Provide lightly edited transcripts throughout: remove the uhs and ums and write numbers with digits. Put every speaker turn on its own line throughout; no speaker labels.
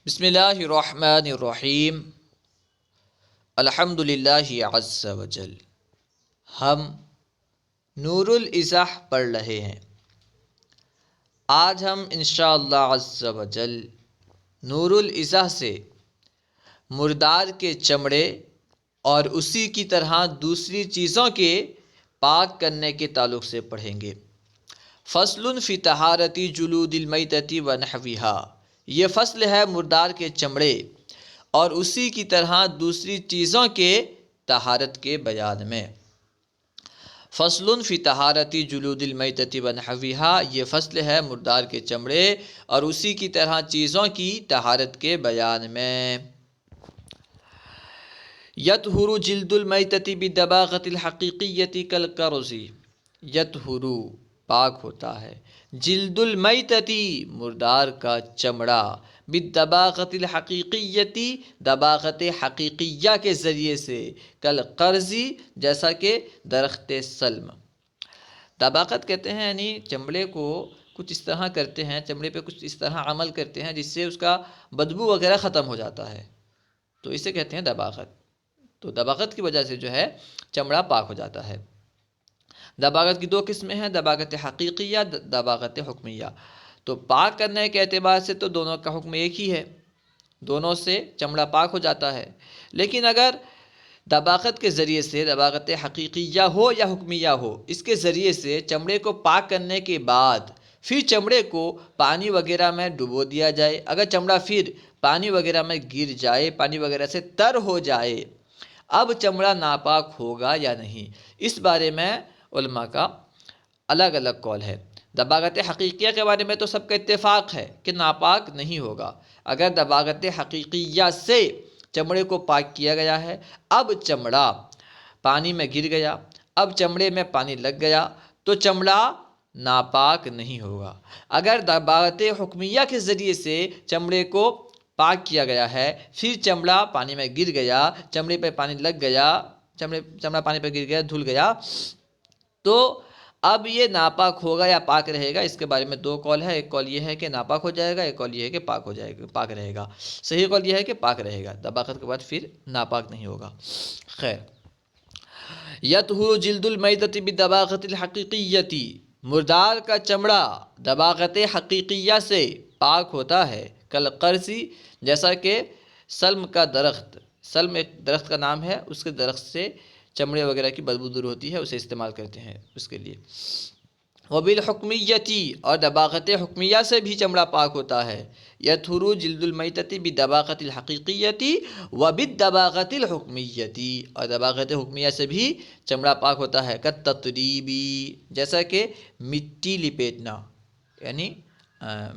بسم اللہ الرحمن الرحیم الحمد للہ عز وجل۔ ہم نور الازح پڑھ رہے ہیں۔ آج ہم انشاءاللہ عز وجل نور الازح سے مردار کے چمڑے اور اسی کی طرح دوسری چیزوں کے پاک کرنے کے تعلق سے پڑھیں گے۔ فصل فی طہارت جلود المیتۃ و نحوہا، یہ فصل ہے مردار کے چمڑے اور اسی کی طرح دوسری چیزوں کے طہارت کے بیان میں۔ فصل فی طہارت جلود المیتۃ و نحوہا، یہ فصل ہے مردار کے چمڑے اور اسی کی طرح چیزوں کی طہارت کے بیان میں۔ یطہر جلد المیتۃ بالدباغۃ الحقیقیۃ کالقرض، یطہر پاک ہوتا ہے، جلد المیتۃ مردار کا چمڑا، بالدباغۃ الحقیقیۃ دباغت حقیقیہ کے ذریعے سے، کالقرض جیسا کہ درخت سلم۔ دباغت کہتے ہیں یعنی چمڑے کو کچھ اس طرح کرتے ہیں، چمڑے پہ کچھ اس طرح عمل کرتے ہیں جس سے اس کا بدبو وغیرہ ختم ہو جاتا ہے، تو اسے کہتے ہیں دباغت۔ تو دباغت کی وجہ سے جو ہے چمڑا پاک ہو جاتا ہے۔ دباغت کی دو قسمیں ہیں، دباغت حقیقیہ، دباغت حکمیہ۔ تو پاک کرنے کے اعتبار سے تو دونوں کا حکم ایک ہی ہے، دونوں سے چمڑا پاک ہو جاتا ہے۔ لیکن اگر دباغت کے ذریعے سے، دباغت حقیقیہ ہو یا حکمیہ ہو، اس کے ذریعے سے چمڑے کو پاک کرنے کے بعد پھر چمڑے کو پانی وغیرہ میں ڈبو دیا جائے، اگر چمڑا پھر پانی وغیرہ میں گر جائے، پانی وغیرہ سے تر ہو جائے، اب چمڑا ناپاک ہوگا یا نہیں، اس بارے میں علماء کا الگ الگ قول ہے۔ دباغت حقیقیہ کے بارے میں تو سب کا اتفاق ہے کہ ناپاک نہیں ہوگا۔ اگر دباغت حقیقیہ سے چمڑے کو پاک کیا گیا ہے، اب چمڑا پانی میں گر گیا، اب چمڑے میں پانی لگ گیا، تو چمڑا ناپاک نہیں ہوگا۔ اگر دباغت حکمیہ کے ذریعے سے چمڑے کو پاک کیا گیا ہے، پھر چمڑا پانی میں گر گیا، چمڑے پہ پانی لگ گیا، چمڑا پانی پہ گر گیا، دھل گیا، تو اب یہ ناپاک ہوگا یا پاک رہے گا، اس کے بارے میں دو قول ہے۔ ایک قول یہ ہے کہ ناپاک ہو جائے گا، ایک قول یہ ہے کہ پاک ہو جائے گا، پاک رہے گا۔ صحیح قول یہ ہے کہ پاک رہے گا، دباغت کے بعد پھر ناپاک نہیں ہوگا۔ خیر، یطہر جلد المیتۃ بالدباغۃ الحقیقیۃ، مردار کا چمڑا دباغت حقیقیہ سے پاک ہوتا ہے، کالقرض جیسا کہ سلم کا درخت، سلم ایک درخت کا نام ہے، اس کے درخت سے چمڑے وغیرہ کی بدبو دور ہوتی ہے، اسے استعمال کرتے ہیں اس کے لیے۔ وبالحکمیۃ، اور دباغت حکمیہ سے بھی چمڑا پاک ہوتا ہے، یطہر جلد المیتۃ بالدباغۃ الحقیقیۃ وبالدباغۃ الحکمیۃ، اور دباغت حکمیہ سے بھی چمڑا پاک ہوتا ہے، کالتطریب جیسا کہ مٹی لپیٹنا، یعنی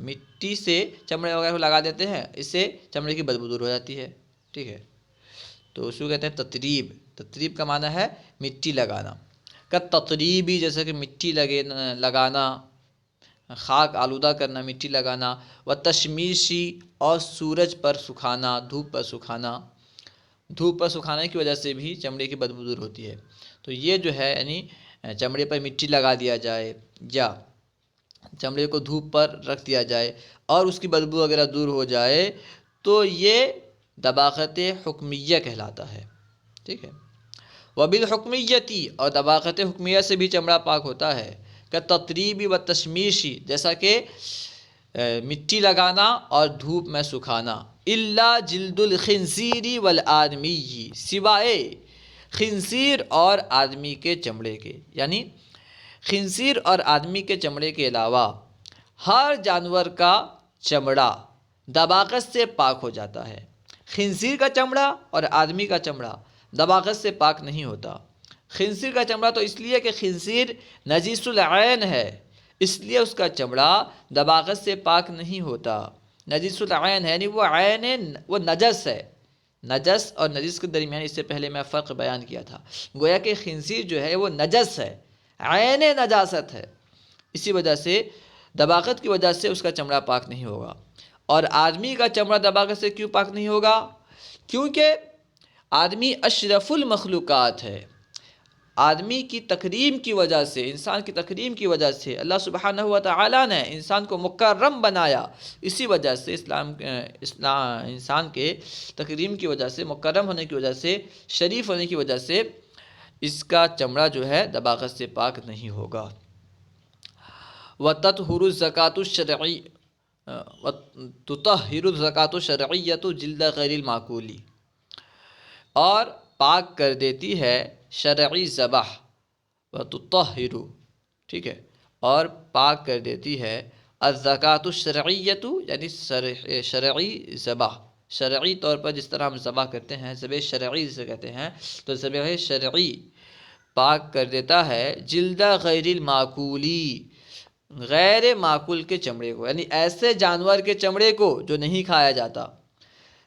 مٹی سے چمڑے وغیرہ کو لگا دیتے ہیں، اس سے چمڑے کی بدبو دور ہو جاتی ہے، ٹھیک ہے، تو اس کو کہتے ہیں تطریب۔ تطریب کا معنی ہے مٹی لگانا، کالتطریبی جیسا کہ مٹی لگانا، خاک آلودہ کرنا، مٹی لگانا، والتشمیشی، اور سورج پر سکھانا، دھوپ پر سکھانا، دھوپ پر سکھانے کی وجہ سے بھی چمڑے کی بدبو دور ہوتی ہے۔ تو یہ جو ہے یعنی چمڑے پر مٹی لگا دیا جائے یا چمڑے کو دھوپ پر رکھ دیا جائے اور اس کی بدبو وغیرہ دور ہو جائے، تو یہ دباغت حکمیہ کہلاتا ہے، ٹھیک ہے۔ وبالحکمیۃ، اور دباغت حکمیہ سے بھی چمڑا پاک ہوتا ہے، کالتطریب والتشمیش جیسا کہ مٹی لگانا اور دھوپ میں سکھانا، الا جلد الخنزیر والآدمی، سوائے خنزیر اور آدمی کے چمڑے کے، یعنی خنزیر اور آدمی کے چمڑے کے علاوہ ہر جانور کا چمڑا دباغت سے پاک ہو جاتا ہے۔ خنزیر کا چمڑا اور آدمی کا چمڑا دباغت سے پاک نہیں ہوتا۔ خنزیر کا چمڑا تو اس لیے کہ خنزیر نجیس العین ہے، اس لیے اس کا چمڑا دباغت سے پاک نہیں ہوتا، نجیس العین ہے، یعنی وہ نجس ہے۔ نجس اور نجس کے درمیان اس سے پہلے میں فرق بیان کیا تھا، گویا کہ خنزیر جو ہے وہ نجس ہے، عین نجاست ہے، اسی وجہ سے دباغت کی وجہ سے اس کا چمڑا پاک نہیں ہوگا۔ اور آدمی کا چمڑا دباغت سے کیوں پاک نہیں ہوگا؟ کیونکہ آدمی اشرف المخلوقات ہے، آدمی کی تکریم کی وجہ سے، انسان کی تکریم کی وجہ سے اللہ سبحانہ و تعالیٰ نے انسان کو مکرم بنایا. اسی وجہ سے انسان کے تکریم کی وجہ سے، مکرم ہونے کی وجہ سے، شریف ہونے کی وجہ سے اس کا چمڑا جو ہے دباغت سے پاک نہیں ہوگا. وَتَطْهُرُ الزَّكَاةُ الشَّرْعِيَّةُ وَتُطَهِّرُ الزَّكَاةُ الشَّرْعِيَّةُ جِلْدَ غَيْرِ الْمَعْقُولِ، اور پاک کر دیتی ہے شرعی ذبح. وَتُطَهِّرُ، ٹھیک ہے، اور پاک کر دیتی ہے الزَّكَاةُ الشَّرْعِيَّةُ یعنی شرعی ذبح. شرعی طور پر جس طرح ہم ذبح کرتے ہیں، ذبح شرعی جسے کہتے ہیں، تو ذبح شرعی پاک کر دیتا ہے جلدہ غیر المعقولی، غیر معقول کے چمڑے کو، یعنی ایسے جانور کے چمڑے کو جو نہیں کھایا جاتا.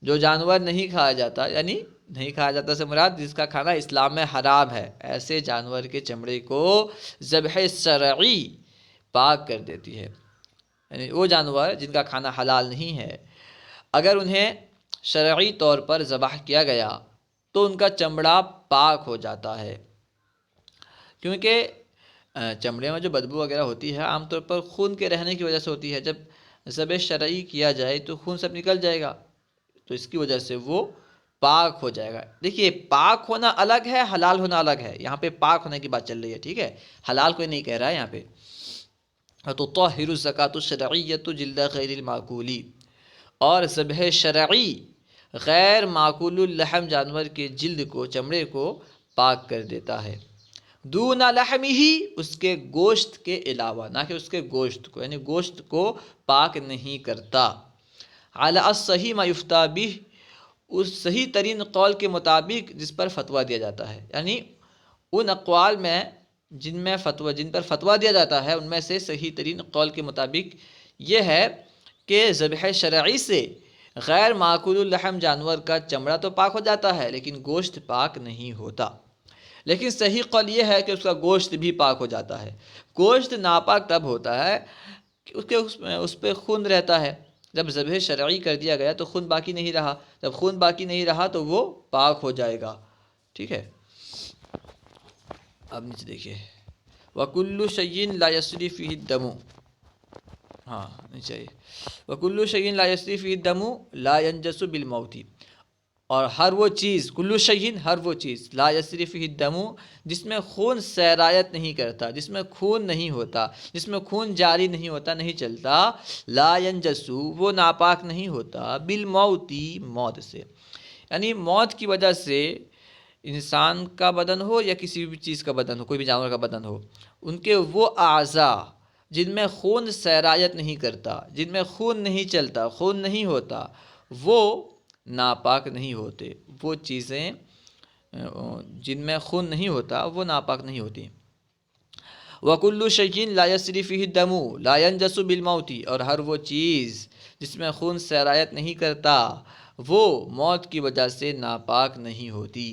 جو جانور نہیں کھایا جاتا، یعنی نہیں کھایا جاتا سے مراد جس کا کھانا اسلام میں حرام ہے، ایسے جانور کے چمڑے کو ذبح شرعی پاک کر دیتی ہے. یعنی وہ جانور جن کا کھانا حلال نہیں ہے، اگر انہیں شرعی طور پر ذبح کیا گیا تو ان کا چمڑا پاک ہو جاتا ہے. کیونکہ چمڑے میں جو بدبو وغیرہ ہوتی ہے عام طور پر خون کے رہنے کی وجہ سے ہوتی ہے. جب ذبح شرعی کیا جائے تو خون سب نکل جائے گا، تو اس کی وجہ سے وہ پاک ہو جائے گا. دیکھیے، پاک ہونا الگ ہے، حلال ہونا الگ ہے. یہاں پہ پاک ہونے کی بات چل رہی ہے، ٹھیک ہے، حلال کوئی نہیں کہہ رہا ہے یہاں پہ. تو طاہر الزکاۃ الشرعیۃ جلد غیر المعقولی، اور ذبح شرعی غیر معقول اللحم جانور کے جلد کو، چمڑے کو پاک کر دیتا ہے. دون لحمہ، اس کے گوشت کے علاوہ، نہ کہ اس کے گوشت کو، یعنی گوشت کو پاک نہیں کرتا. علی الصحیح ما یفتیٰ بہ، اس صحیح ترین قول کے مطابق جس پر فتویٰ دیا جاتا ہے. یعنی ان اقوال میں جن پر فتویٰ دیا جاتا ہے ان میں سے صحیح ترین قول کے مطابق یہ ہے کہ ذبح شرعی سے غیر معقول اللحم جانور کا چمڑا تو پاک ہو جاتا ہے لیکن گوشت پاک نہیں ہوتا. لیکن صحیح قول یہ ہے کہ اس کا گوشت بھی پاک ہو جاتا ہے. گوشت ناپاک تب ہوتا ہے کہ اس پہ خون رہتا ہے. جب ذبح شرعی کر دیا گیا تو خون باقی نہیں رہا، جب خون باقی نہیں رہا تو وہ پاک ہو جائے گا. ٹھیک ہے، اب نیچے دیکھیے، وَكُلُّ شَيْءٍ لَا يَسْرِي فِيهِ الدَّمُ، ہاں نیچے وَكُلُّ شَيْءٍ لَا يَسْرِي فِيهِ الدَّمُ لَا يَنْجَسُ بِالْمَوْتِ، اور ہر وہ چیز، کلو شیء، ہر وہ چیز، لا یسری فیہ الدم، جس میں خون سیرایت نہیں کرتا، جس میں خون نہیں ہوتا، جس میں خون جاری نہیں ہوتا، نہیں چلتا، لا ینجسو، وہ ناپاک نہیں ہوتا، بالموت، موت سے. یعنی موت کی وجہ سے انسان کا بدن ہو یا کسی بھی چیز کا بدن ہو، کوئی بھی جانور کا بدن ہو، ان کے وہ اعضاء جن میں خون سیرایت نہیں کرتا، جن میں خون نہیں چلتا، خون نہیں ہوتا، وہ ناپاک نہیں ہوتے. وہ چیزیں جن میں خون نہیں ہوتا وہ ناپاک نہیں ہوتی. وَكُلُّ شَيْءٍ لَا يَسْرِي فِيهِ الدَّمُ لَا يَنْجَسُ بِالْمَوْتِ، اور ہر وہ چیز جس میں خون سرایت نہیں کرتا وہ موت کی وجہ سے ناپاک نہیں ہوتی.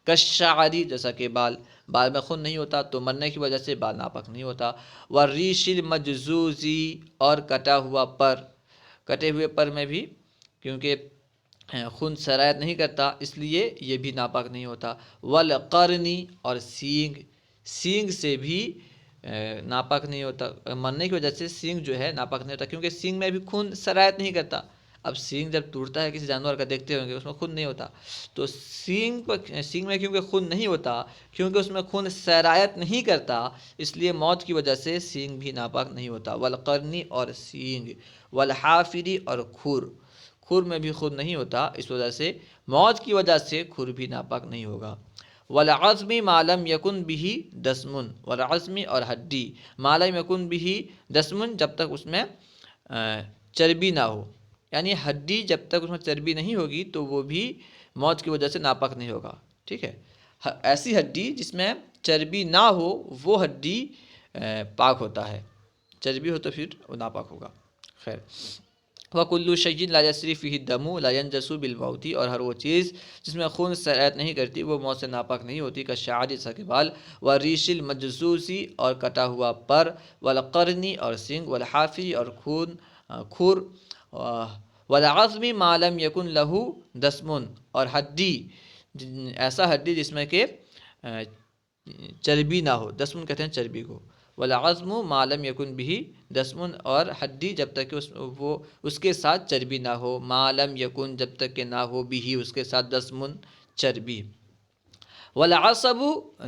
کالشعر، جیسا کہ بال میں خون نہیں ہوتا تو مرنے کی وجہ سے بال ناپاک نہیں ہوتا. وَالرِّیشِ الْمَجْزُوزِ، اور کٹا ہوا پر، کٹے ہوئے پر میں بھی کیونکہ خون سرایت نہیں کرتا اس لیے یہ بھی ناپاک نہیں ہوتا. والقرن، اور سینگ سے بھی ناپاک نہیں ہوتا. مرنے کی وجہ سے سینگ جو ہے ناپاک نہیں ہوتا کیونکہ سینگ میں بھی خون سرایت نہیں کرتا. اب سینگ جب ٹوٹتا ہے کسی جانور کا، دیکھتے ہوں گے اس میں خون نہیں ہوتا، تو سینگ میں کیونکہ خون نہیں ہوتا، کیونکہ اس میں خون سرایت نہیں کرتا، اس لیے موت کی وجہ سے سینگ بھی ناپاک نہیں ہوتا. والقرن، اور سینگ. والحافر، اور کھر میں بھی خون نہیں ہوتا، اس وجہ سے موت کی وجہ سے کھر بھی ناپاک نہیں ہوگا. والعظم ما لم یکن بہ دسم، والعظم، اور ہڈی، ما لم یکن بہ دسم، جب تک اس میں چربی نہ ہو. یعنی ہڈی جب تک اس میں چربی نہیں ہوگی تو وہ بھی موت کی وجہ سے ناپاک نہیں ہوگا. ٹھیک ہے، ایسی ہڈی جس میں چربی نہ ہو وہ ہڈی پاک ہوتا ہے، چربی ہو تو پھر وہ ناپاک ہوگا. خیر، وَكُلُّ شَيْءٍ لَا يَسْرِي فِيهِ الدَّمُ لَا يَنْجَسُ بِالْمَوْتِ، اور ہر وہ چیز جس میں خون سرایت نہیں کرتی وہ موت سے ناپاک نہیں ہوتی. کالشعر، جیسا کہ بال. وَالرِّیشِ الْمَجْزُوزِ، اور کٹا ہوا پر. والقرن، اور سینگ. والحافر، اور کھر. والعظم ما لم یکن لہ دسم، اور ہڈی، ایسا ہڈی جس میں کہ چربی نہ ہو، دسمن کہتے ہیں چربی کو، والعظم ما لم یکن بھی دسمن، اور ہڈی جب تک کہ وہ اس کے ساتھ چربی نہ ہو، ما لم یکن جب تک کہ نہ ہو بھی اس کے ساتھ دسمن چربی، والعصب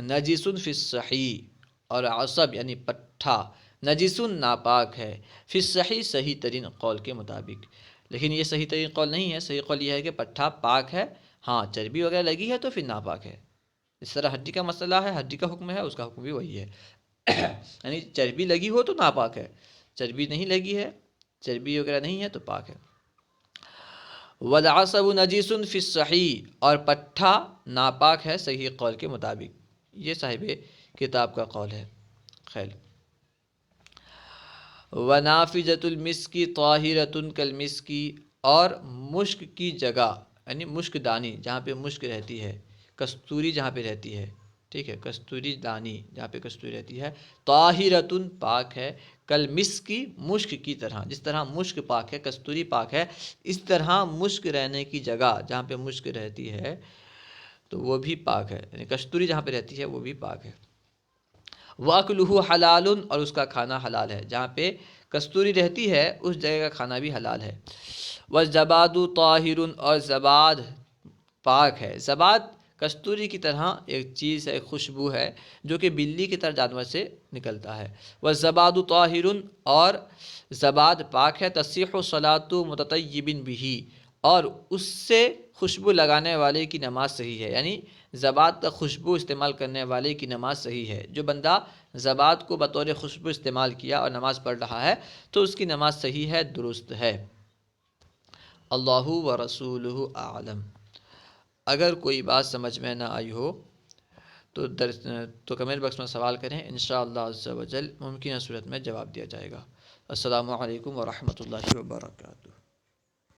نجس فی الصحیح، اور عصب یعنی پٹھا نجس ناپاک ہے، فی الصحیح صحیح ترین قول کے مطابق، لیکن یہ صحیح ترین قول نہیں ہے، صحیح قول یہ ہے کہ پٹھا پاک ہے، ہاں چربی وغیرہ لگی ہے تو پھر ناپاک ہے۔ اس طرح ہڈی کا مسئلہ ہے، ہڈی کا حکم ہے، اس کا حکم بھی وہی ہے یعنی چربی لگی ہو تو ناپاک ہے، چربی نہیں لگی ہے، چربی وغیرہ نہیں ہے تو پاک ہے۔ والعصب نجیس فی الصحیح، اور پٹھا ناپاک ہے صحیح قول کے مطابق، یہ صاحب کتاب کا قول ہے۔ خیر، ونافذۃ المسک طاہرۃ کالمسک، اور مشک کی جگہ یعنی مشک دانی جہاں پہ مشک رہتی ہے، کستوری جہاں پہ رہتی ہے، ٹھیک ہے، کستوری دانی جہاں پہ کستوری رہتی ہے، طاہرۃ پاک ہے، کالمسک مشک کی طرح، جس طرح مشک پاک ہے، کستوری پاک ہے، اس طرح مشک رہنے کی جگہ جہاں پہ مشک رہتی ہے تو وہ بھی پاک ہے، یعنی کستوری جہاں پہ رہتی ہے وہ بھی پاک ہے۔ وَأَكْلُهُ حلال، اور اس کا کھانا حلال ہے، جہاں پہ کستوری رہتی ہے اس جگہ کا کھانا بھی حلال ہے۔ وَالزَّبَادُ طَاهِرٌ، اور زباد پاک ہے، زباد کستوری کی طرح ایک چیز ہے، خوشبو ہے جو کہ بلی کی طرح جانور سے نکلتا ہے۔ وَالزَّبَادُ طَاهِرٌ، اور زباد پاک ہے، تَصِيحُ صَلَاةُ مُتَطَيِّبٍ بِهِ، اور اس سے خوشبو لگانے والے کی نماز صحیح ہے، یعنی زباد کا خوشبو استعمال کرنے والے کی نماز صحیح ہے۔ جو بندہ زباد کو بطور خوشبو استعمال کیا اور نماز پڑھ رہا ہے تو اس کی نماز صحیح ہے، درست ہے۔ اللہ و رسولہ اعلم۔ اگر کوئی بات سمجھ میں نہ آئی ہو تو کمنٹ باکس میں سوال کریں، انشاءاللہ عز و جل ممکنہ صورت میں جواب دیا جائے گا۔ السلام علیکم ورحمۃ اللہ وبرکاتہ۔